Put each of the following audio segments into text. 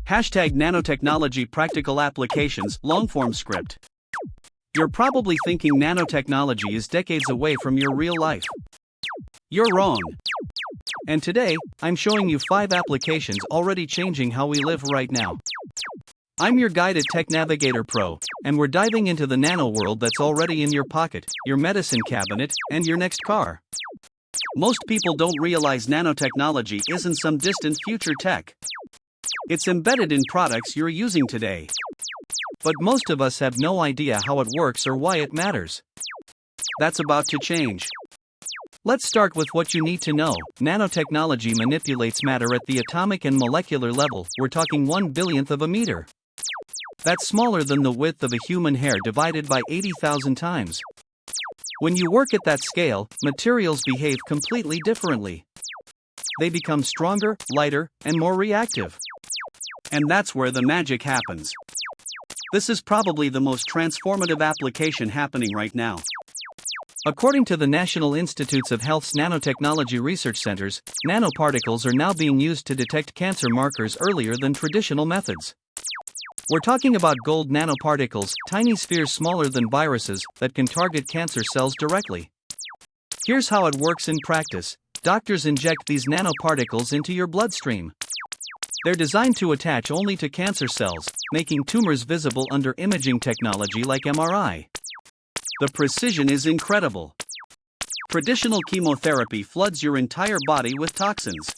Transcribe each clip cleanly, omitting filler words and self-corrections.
Hashtag Nanotechnology Practical Applications Longform Script. You're probably thinking nanotechnology is decades away from your real life. You're wrong. And today, I'm showing you 5 applications already changing how we live right now. I'm your guide at TechNavigator Pro, and we're diving into the nano world that's already in your pocket, your medicine cabinet, and your next car. Most people don't realize nanotechnology isn't some distant future tech. It's embedded in products you're using today. But most of us have no idea how it works or why it matters. That's about to change. Let's start with what you need to know. Nanotechnology manipulates matter at the atomic and molecular level. We're talking 1/1,000,000th of a meter. That's smaller than the width of a human hair divided by 80,000 times. When you work at that scale, materials behave completely differently. They become stronger, lighter, and more reactive. And that's where the magic happens. This is probably the most transformative application happening right now. According to the National Institutes of Health's nanotechnology research centers, nanoparticles are now being used to detect cancer markers earlier than traditional methods. We're talking about gold nanoparticles, tiny spheres smaller than viruses that can target cancer cells directly. Here's how it works in practice. Doctors inject these nanoparticles into your bloodstream. They're designed to attach only to cancer cells, making tumors visible under imaging technology like MRI. The precision is incredible. Traditional chemotherapy floods your entire body with toxins.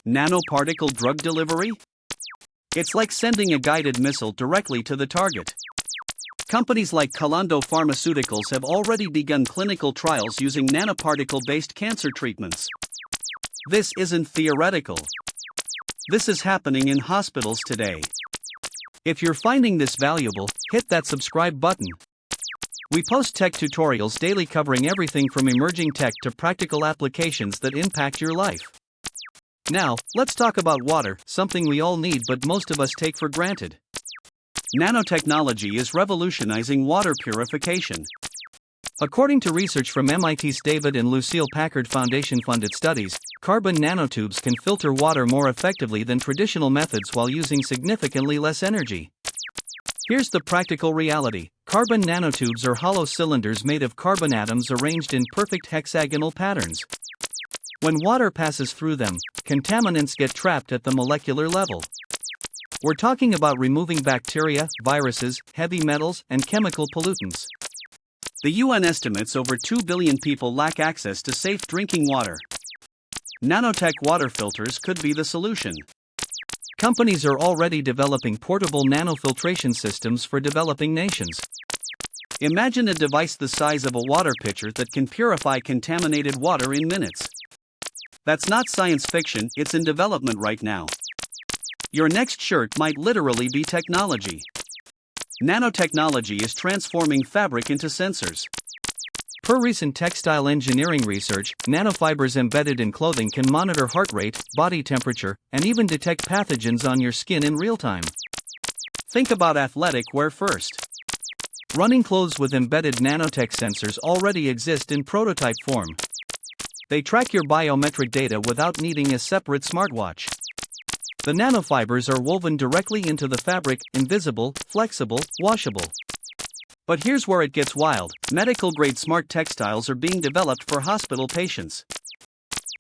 Nanoparticle drug delivery? It's like sending a guided missile directly to the target. Companies like Calando Pharmaceuticals have already begun clinical trials using nanoparticle-based cancer treatments. This isn't theoretical. This is happening in hospitals today. If you're finding this valuable, hit that subscribe button. We post tech tutorials daily covering everything from emerging tech to practical applications that impact your life. Now, let's talk about water, something we all need but most of us take for granted. Nanotechnology is revolutionizing water purification. According to research from MIT's David and Lucille Packard Foundation-funded studies, carbon nanotubes can filter water more effectively than traditional methods while using significantly less energy. Here's the practical reality. Carbon nanotubes are hollow cylinders made of carbon atoms arranged in perfect hexagonal patterns. When water passes through them, contaminants get trapped at the molecular level. We're talking about removing bacteria, viruses, heavy metals, and chemical pollutants. The UN estimates over 2 billion people lack access to safe drinking water. Nanotech water filters could be the solution. Companies are already developing portable nanofiltration systems for developing nations. Imagine a device the size of a water pitcher that can purify contaminated water in minutes. That's not science fiction, it's in development right now. Your next shirt might literally be technology. Nanotechnology is transforming fabric into sensors. Per recent textile engineering research, nanofibers embedded in clothing can monitor heart rate, body temperature, and even detect pathogens on your skin in real time. Think about athletic wear first. Running clothes with embedded nanotech sensors already exist in prototype form. They track your biometric data without needing a separate smartwatch. The nanofibers are woven directly into the fabric, invisible, flexible, washable. But here's where it gets wild. Medical-grade smart textiles are being developed for hospital patients.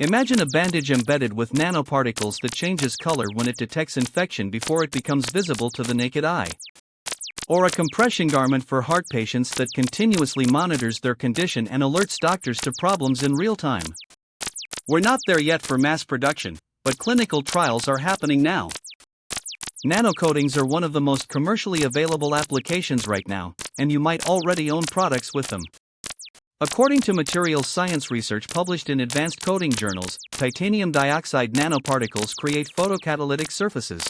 Imagine a bandage embedded with nanoparticles that changes color when it detects infection before it becomes visible to the naked eye. Or a compression garment for heart patients that continuously monitors their condition and alerts doctors to problems in real time. We're not there yet for mass production, but clinical trials are happening now. Nanocoatings are one of the most commercially available applications right now, and you might already own products with them. According to materials science research published in advanced coating journals, titanium dioxide nanoparticles create photocatalytic surfaces.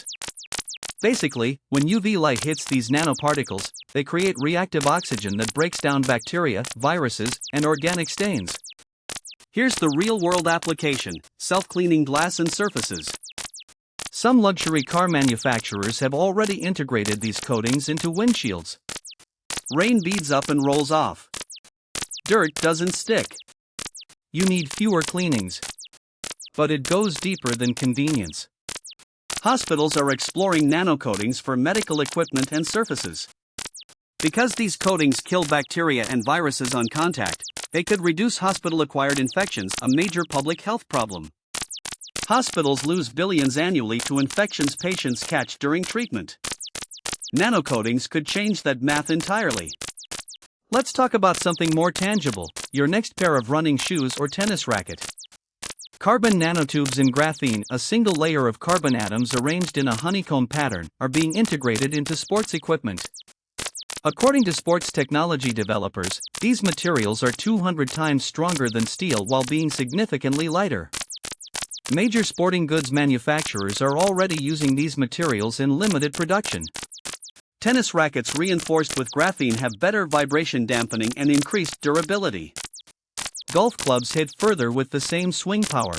Basically, when UV light hits these nanoparticles, they create reactive oxygen that breaks down bacteria, viruses, and organic stains. Here's the real-world application: self-cleaning glass and surfaces. Some luxury car manufacturers have already integrated these coatings into windshields. Rain beads up and rolls off. Dirt doesn't stick. You need fewer cleanings. But it goes deeper than convenience. Hospitals are exploring nanocoatings for medical equipment and surfaces. Because these coatings kill bacteria and viruses on contact, they could reduce hospital-acquired infections, a major public health problem. Hospitals lose billions annually to infections patients catch during treatment. Nanocoatings could change that math entirely. Let's talk about something more tangible, your next pair of running shoes or tennis racket. Carbon nanotubes in graphene, a single layer of carbon atoms arranged in a honeycomb pattern, are being integrated into sports equipment. According to sports technology developers, these materials are 200 times stronger than steel while being significantly lighter. Major sporting goods manufacturers are already using these materials in limited production. Tennis rackets reinforced with graphene have better vibration dampening and increased durability. Golf clubs hit further with the same swing power.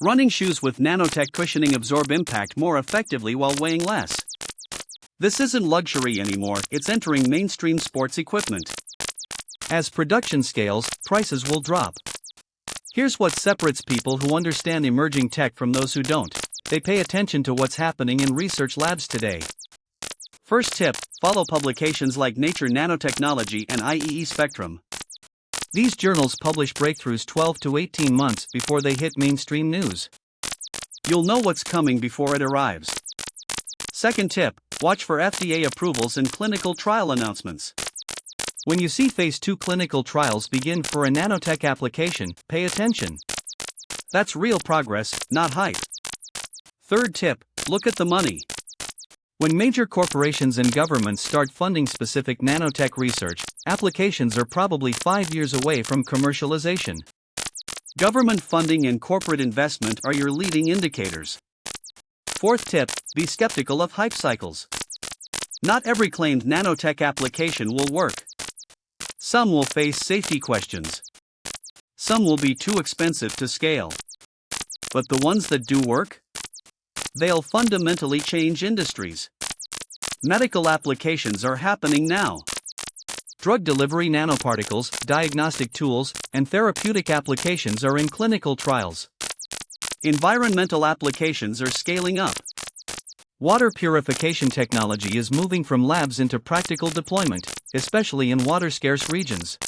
Running shoes with nanotech cushioning absorb impact more effectively while weighing less. This isn't luxury anymore, it's entering mainstream sports equipment. As production scales, prices will drop. Here's what separates people who understand emerging tech from those who don't. They pay attention to what's happening in research labs today. First tip, follow publications like Nature Nanotechnology and IEE Spectrum. These journals publish breakthroughs 12 to 18 months before they hit mainstream news. You'll know what's coming before it arrives. Second tip, watch for FDA approvals and clinical trial announcements. When you see phase 2 clinical trials begin for a nanotech application, pay attention. That's real progress, not hype. Third tip, look at the money. When major corporations and governments start funding specific nanotech research, applications are probably 5 years away from commercialization. Government funding and corporate investment are your leading indicators. Fourth tip, be skeptical of hype cycles. Not every claimed nanotech application will work. Some will face safety questions. Some will be too expensive to scale. But the ones that do work? They'll fundamentally change industries. Medical applications are happening now. Drug delivery nanoparticles, diagnostic tools, and therapeutic applications are in clinical trials. Environmental applications are scaling up. Water purification technology is moving from labs into practical deployment, especially in water-scarce regions.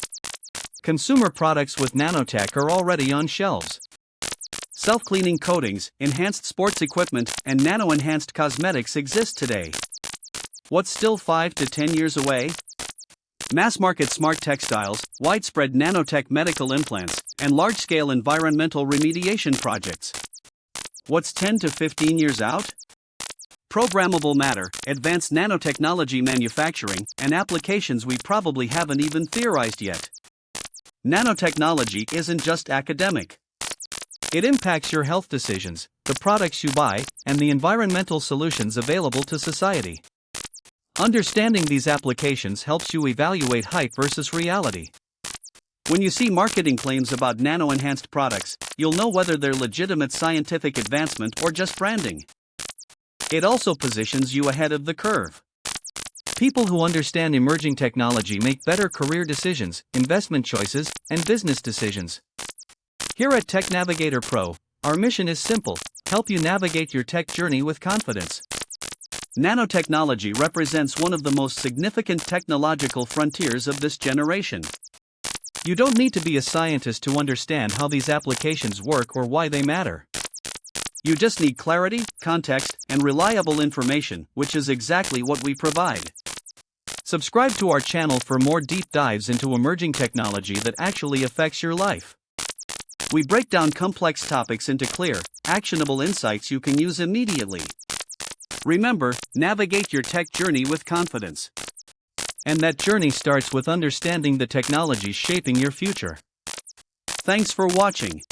Consumer products with nanotech are already on shelves. Self-cleaning coatings, enhanced sports equipment, and nano-enhanced cosmetics exist today. What's still 5 to 10 years away? Mass-market smart textiles, widespread nanotech medical implants, and large-scale environmental remediation projects. What's 10 to 15 years out? Programmable matter, advanced nanotechnology manufacturing, and applications we probably haven't even theorized yet. Nanotechnology isn't just academic. It impacts your health decisions, the products you buy, and the environmental solutions available to society. Understanding these applications helps you evaluate hype versus reality. When you see marketing claims about nano-enhanced products, you'll know whether they're legitimate scientific advancement or just branding. It also positions you ahead of the curve. People who understand emerging technology make better career decisions, investment choices, and business decisions. Here at TechNavigator Pro, our mission is simple: help you navigate your tech journey with confidence. Nanotechnology represents one of the most significant technological frontiers of this generation. You don't need to be a scientist to understand how these applications work or why they matter. You just need clarity, context, and reliable information, which is exactly what we provide. Subscribe to our channel for more deep dives into emerging technology that actually affects your life. We break down complex topics into clear, actionable insights you can use immediately. Remember, navigate your tech journey with confidence. And that journey starts with understanding the technologies shaping your future. Thanks for watching.